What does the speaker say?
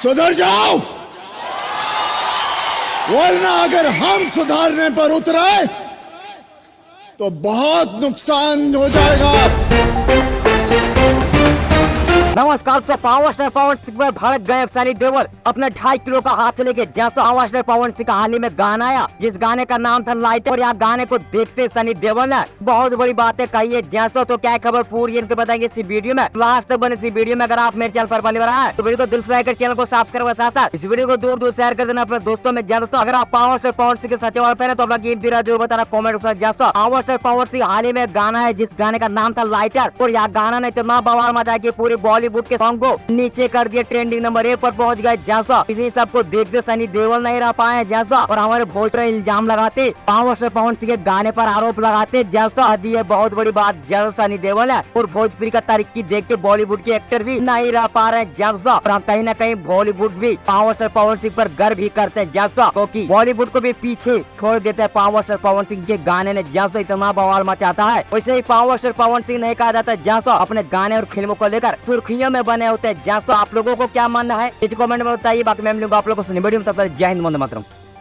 सुधर जाओ, वरना अगर हम सुधारने पर उतरे तो बहुत नुकसान हो जाएगा। नमस्कार दोस्तों, पावर स्टार पवन सिंह पर भड़क गए सनी देओल अपने 2.5 किलो का हाथ से लेके। जहाँ तो पावर स्टार पवन सिंह का हाल ही में गाना आया, जिस गाने का नाम था लाइटर, और यहाँ गाने को देखते सनी देओल ने बहुत बड़ी बातें कही है। जैसो तो क्या खबर पूरी इनको बताएंगे इसी वीडियो में, लास्ट तक बने इसी वीडियो में। अगर आप मेरे चैनल पर पहली बार आए तो वीडियो को दिल से लाइक कर चैनल को सब्सक्राइब कर साथ इस वीडियो को दूर दूर शेयर कर देना अपने दोस्तों में। दोस्तों अगर आप पावर स्टार पवन सिंह के सच्चे वाले फैन है तो अपना गेम दिरा जरूर बताना कॉमेंट में। दोस्तों पावर स्टार पवन सिंह हाल ही में गाना है, जिस गाने का नाम था लाइटर, और यह गाना ने इतना बवाल मचा के पूरे बॉलीवुड के सॉन्ग को नीचे कर दिया, ट्रेंडिंग नंबर 1 पर पहुंच गए। जैसा इसी सबको देखते सनी देओल नहीं रह पाए जैसा, और हमारे भोजपुरी इल्जाम लगाते, पावर स्टार पवन सिंह के गाने पर आरोप लगाते जैसा। दी है बहुत बड़ी बात जैसा सनी देओल है, और भोजपुरी का तरक्की देख के बॉलीवुड के एक्टर भी नहीं रह पा रहे जैसा, और कहीं न कहीं बॉलीवुड भी पावर स्टार पवन सिंह पर गर्व भी करते हैं जैसा, क्योंकि बॉलीवुड को भी पीछे छोड़ देते हैं पावर स्टार पवन सिंह के गाने ने जैसा इतना बवाल मचाता है। वैसे ही पावर स्टार पवन सिंह नहीं कहा जाता जैसा अपने गाने और फिल्मों को लेकर सुर्खियों में बने होते हैं। जैसा आप लोगों को क्या मानना है इस कमेंट में बताइए। बाकी मैं मिलूंगा आप लोगों को वीडियो में, तब तक जय हिंद, वंदे मातरम।